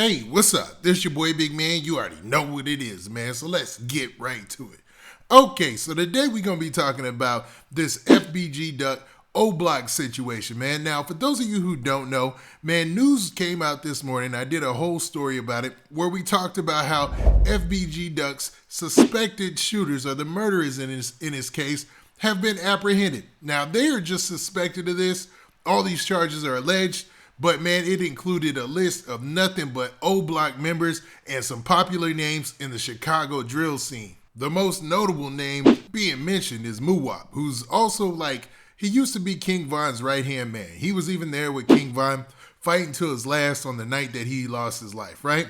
Hey, what's up? This your boy Big Man. You already know what it is, man. So let's get right to it. Okay, so today we're going to be talking about this FBG Duck Oblock situation, man. Now, for those of you who don't know, man, news came out this morning. I did a whole story about it where we talked about how FBG Duck's suspected shooters, or the murderers in his case, have been apprehended. Now, they are just suspected of this. All these charges are alleged. But man, it included a list of nothing but Oblock members and some popular names in the Chicago drill scene. The most notable name being mentioned is Muwop, who's also he used to be King Von's right-hand man. He was even there with King Von, fighting till his last on the night that he lost his life, right?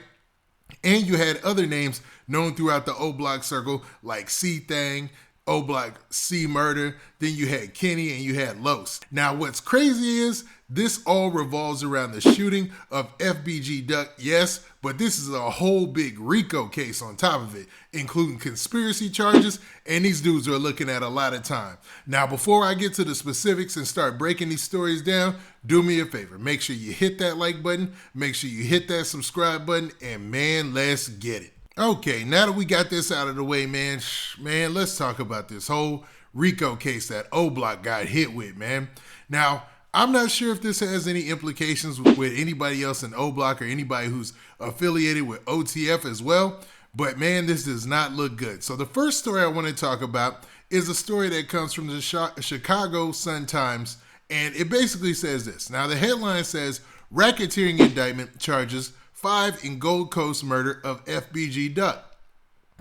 And you had other names known throughout the Oblock circle like CThang, Oblock CMurda, then you had Kenny and you had Los. Now what's crazy is this all revolves around the shooting of FBG Duck, yes, but this is a whole big Rico case on top of it, including conspiracy charges, and these dudes are looking at a lot of time. Now before I get to the specifics and start breaking these stories down, do me a favor, make sure you hit that like button, make sure you hit that subscribe button, and man, let's get it. Okay, now that we got this out of the way, man, let's talk about this whole Rico case that Oblock got hit with, man. Now, I'm not sure if this has any implications with anybody else in Oblock or anybody who's affiliated with OTF as well, but man, this does not look good. So the first story I want to talk about is a story that comes from the Chicago Sun-Times, and it basically says this. Now, the headline says, racketeering indictment charges 5 in Gold Coast murder of FBG Duck.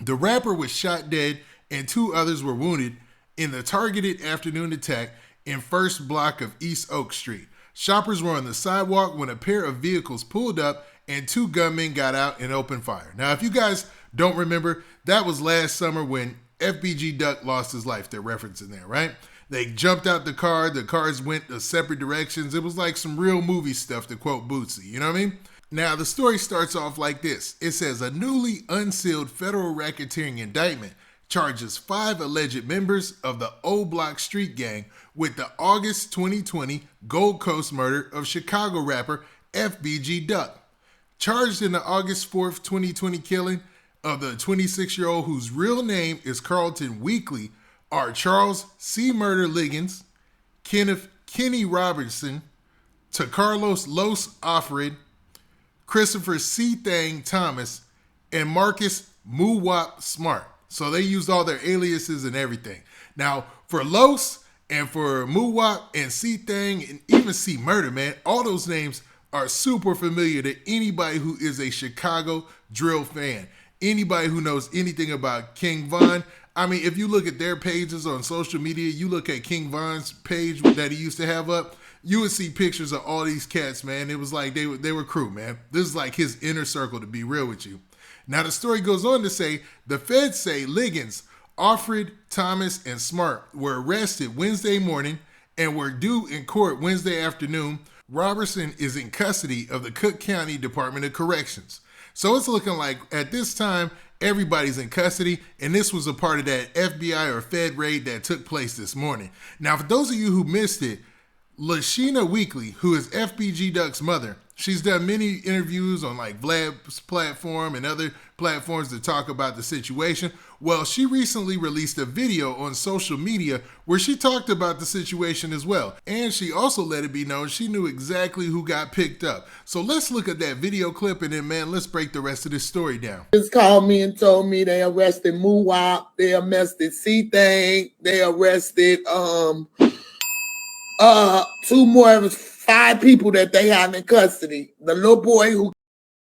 The rapper was shot dead and 2 others were wounded in the targeted afternoon attack in first block of East Oak Street. Shoppers were on the sidewalk when a pair of vehicles pulled up and 2 gunmen got out and opened fire. Now, if you guys don't remember, that was last summer when FBG Duck lost his life. They're referencing there, right? They jumped out the cars went separate directions. It was like some real movie stuff, to quote Bootsy, you know what I mean? Now, the story starts off like this. It says, a newly unsealed federal racketeering indictment charges 5 alleged members of the Oblock street gang with the August 2020 Gold Coast murder of Chicago rapper FBG Duck. Charged in the August 4th, 2020 killing of the 26-year-old whose real name is Carlton Weekly are Charles CMurda Liggins, Kenneth Kenny Roberson, Tacarlos Los Offred, Christopher CThang Thomas, and Marcus Muwop Smart. So they used all their aliases and everything. Now, for Los and for Muwop and CThang and even CMurda, man, all those names are super familiar to anybody who is a Chicago drill fan. Anybody who knows anything about King Von. I mean, if you look at their pages on social media, you look at King Von's page that he used to have up, you would see pictures of all these cats, man. It was like they were crew, man. This is like his inner circle, to be real with you. Now, the story goes on to say, the feds say Liggins, Offred, Thomas, and Smart were arrested Wednesday morning and were due in court Wednesday afternoon. Roberson is in custody of the Cook County Department of Corrections. So it's looking like at this time, everybody's in custody, and this was a part of that FBI or Fed raid that took place this morning. Now, for those of you who missed it, Lashina Weekly, who is FBG Duck's mother, she's done many interviews on like Vlad's platform and other platforms to talk about the situation. Well, she recently released a video on social media where she talked about the situation as well. And she also let it be known she knew exactly who got picked up. So let's look at that video clip and then, man, let's break the rest of this story down. Just called me and told me they arrested Muwop, they arrested CThang, they arrested 2 more, 5 people that they have in custody. The little boy who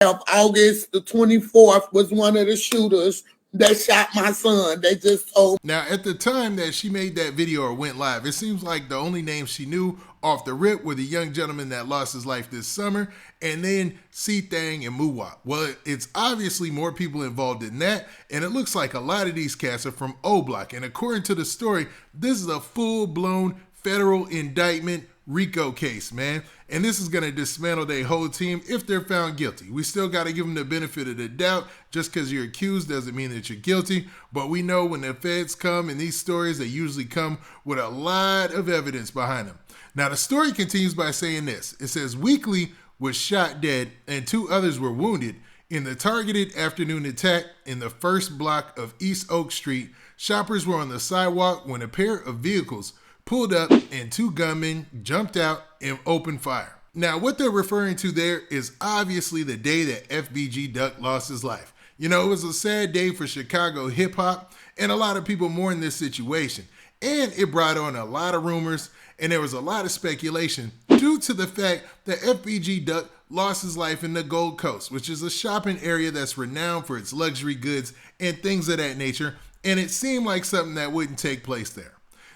of August the 24th was one of the shooters that shot my son. They just told me. Now, at the time that she made that video or went live, it seems like the only names she knew off the rip were the young gentleman that lost his life this summer, and then CThang and Muwop. Well, it's obviously more people involved in that, and it looks like a lot of these cats are from Oblock. And according to the story, this is a full-blown federal indictment Rico case, man. And this is going to dismantle their whole team if they're found guilty. We still got to give them the benefit of the doubt. Just because you're accused doesn't mean that you're guilty. But we know when the feds come in these stories, they usually come with a lot of evidence behind them. Now, the story continues by saying this. It says, Weekly was shot dead and 2 others were wounded in the targeted afternoon attack in the first block of East Oak Street. Shoppers were on the sidewalk when a pair of vehicles pulled up and 2 gunmen jumped out and opened fire. Now, what they're referring to there is obviously the day that FBG Duck lost his life. You know, it was a sad day for Chicago hip-hop, and a lot of people mourned this situation. And it brought on a lot of rumors, and there was a lot of speculation due to the fact that FBG Duck lost his life in the Gold Coast, which is a shopping area that's renowned for its luxury goods and things of that nature, and it seemed like something that wouldn't take place there.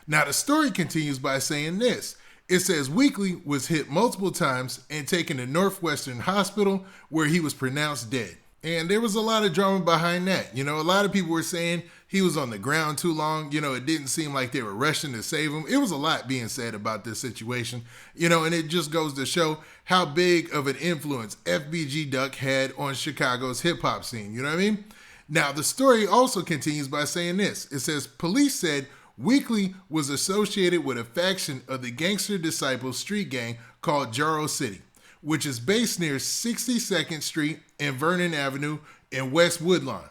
Now, the story continues by saying this. It says Weekly was hit multiple times and taken to Northwestern Hospital where he was pronounced dead. And there was a lot of drama behind that. You know, a lot of people were saying he was on the ground too long. You know, it didn't seem like they were rushing to save him. It was a lot being said about this situation, you know, and it just goes to show how big of an influence FBG Duck had on Chicago's hip hop scene. You know what I mean? Now, the story also continues by saying this. It says police said Weekly was associated with a faction of the Gangster Disciples street gang called Jarrow City, which is based near 62nd Street and Vernon Avenue in West Woodlawn.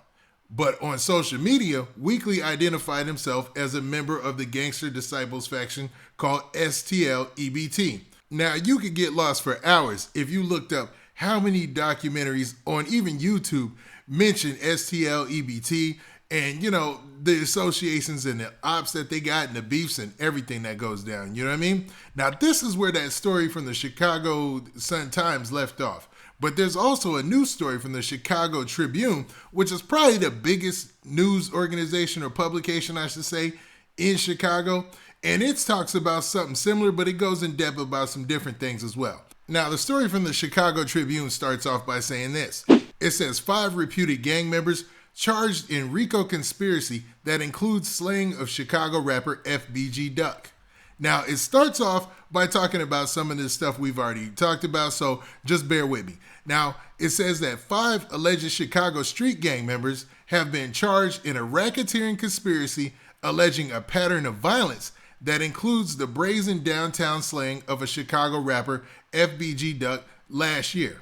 But on social media, Weekly identified himself as a member of the Gangster Disciples faction called STLEBT. Now, you could get lost for hours if you looked up how many documentaries on even YouTube mention STLEBT and, you know, the associations and the ops that they got and the beefs and everything that goes down. You know what I mean? Now, this is where that story from the Chicago Sun-Times left off. But there's also a news story from the Chicago Tribune, which is probably the biggest news organization or publication, I should say, in Chicago. And it talks about something similar, but it goes in depth about some different things as well. Now, the story from the Chicago Tribune starts off by saying this. It says 5 reputed gang members charged in Rico conspiracy that includes slaying of Chicago rapper FBG Duck. Now, it starts off by talking about some of this stuff we've already talked about, so just bear with me. Now, it says that 5 alleged Chicago street gang members have been charged in a racketeering conspiracy alleging a pattern of violence that includes the brazen downtown slaying of a Chicago rapper, FBG Duck, last year.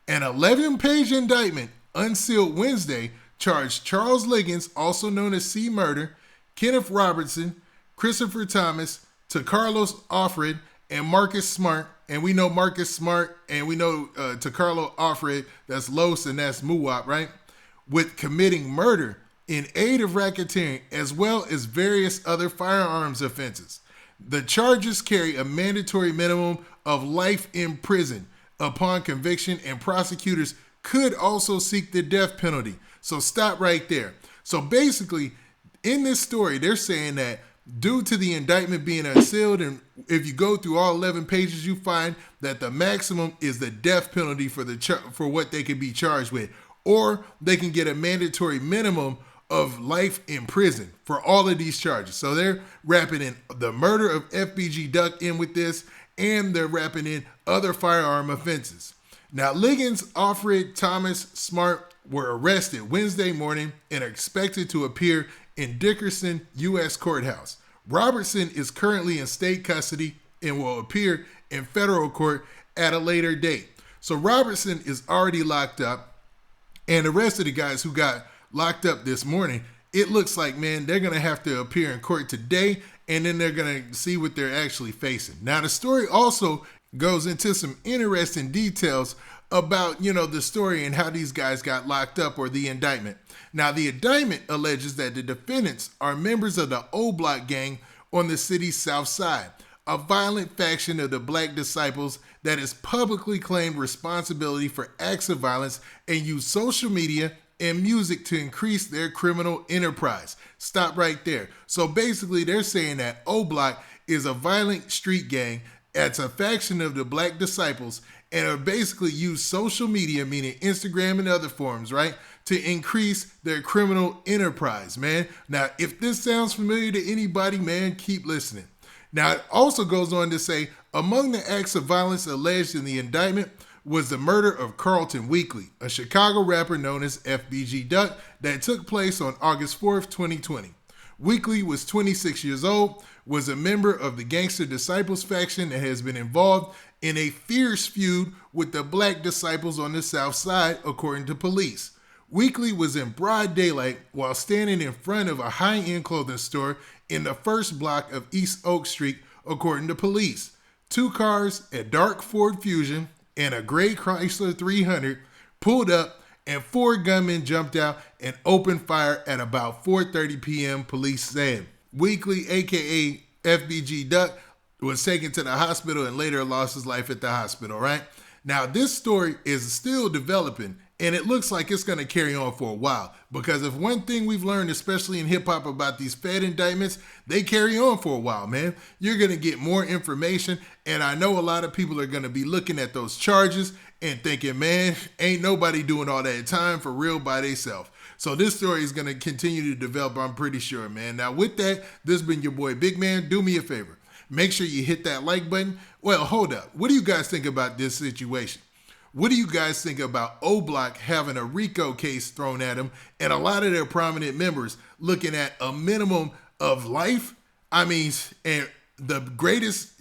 An 11-page indictment, unsealed Wednesday, charged Charles Liggins, also known as CMurda, Kenneth Roberson, Christopher Thomas, Tacarlos Alfred, and Marcus Smart. And we know Marcus Smart, and we know Tacarlos Alfred, that's Los, and that's Muwop, right? With committing murder in aid of racketeering, as well as various other firearms offenses. The charges carry a mandatory minimum of life in prison upon conviction, and prosecutors could also seek the death penalty. So stop right there. So basically, in this story, they're saying that due to the indictment being unsealed, and if you go through all 11 pages, you find that the maximum is the death penalty for what they can be charged with, or they can get a mandatory minimum of life in prison for all of these charges. So they're wrapping in the murder of FBG Duck in with this, and they're wrapping in other firearm offenses. Now, Liggins, Alfred, Thomas, Smart were arrested Wednesday morning and are expected to appear in Dickerson U.S. Courthouse. Roberson is currently in state custody and will appear in federal court at a later date. So Roberson is already locked up, and the rest of the guys who got locked up this morning, it looks like, man, they're going to have to appear in court today, and then they're going to see what they're actually facing. Now, the story also goes into some interesting details about, you know, the story and how these guys got locked up, or the indictment. Now, the indictment alleges that the defendants are members of the Oblock gang on the city's south side, a violent faction of the Black Disciples that has publicly claimed responsibility for acts of violence and used social media and music to increase their criminal enterprise. Stop right there. So basically, they're saying that Oblock is a violent street gang that's a faction of the Black Disciples, and are basically use social media, meaning Instagram and other forms, right, to increase their criminal enterprise, man. Now, if this sounds familiar to anybody, man, keep listening. Now, it also goes on to say, among the acts of violence alleged in the indictment was the murder of Carlton Weekly, a Chicago rapper known as FBG Duck, that took place on August 4th, 2020. Weekly was 26 years old, was a member of the Gangster Disciples faction and has been involved in a fierce feud with the Black Disciples on the South Side, according to police. Weekly was in broad daylight while standing in front of a high-end clothing store in the first block of East Oak Street, according to police. 2 cars, a dark Ford Fusion, and a gray Chrysler 300 pulled up, and 4 gunmen jumped out and opened fire at about 4:30 p.m., police said. Weekly, a.k.a. FBG Duck, was taken to the hospital and later lost his life at the hospital, right? Now, this story is still developing, and it looks like it's going to carry on for a while, because if one thing we've learned, especially in hip-hop, about these Fed indictments, they carry on for a while, man. You're going to get more information, and I know a lot of people are going to be looking at those charges and thinking, man, ain't nobody doing all that time for real by themselves. So this story is going to continue to develop, I'm pretty sure, man. Now, with that, this has been your boy Big Man. Do me a favor. Make sure you hit that like button. Well, hold up. What do you guys think about this situation? What do you guys think about Oblock having a Rico case thrown at him and a lot of their prominent members looking at a minimum of life? I mean, and the greatest,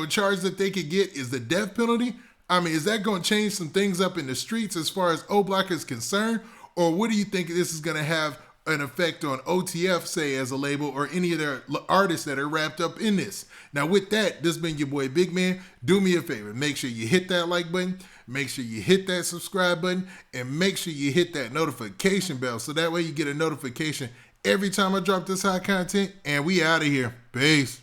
charge that they could get is the death penalty. I mean, is that going to change some things up in the streets as far as Oblock is concerned? Or what do you think this is going to have an effect on OTF, say, as a label, or any of their artists that are wrapped up in this? Now, with that, this has been your boy Big Man. Do me a favor. Make sure you hit that like button. Make sure you hit that subscribe button. And make sure you hit that notification bell, so that way you get a notification every time I drop this hot content. And we out of here. Peace.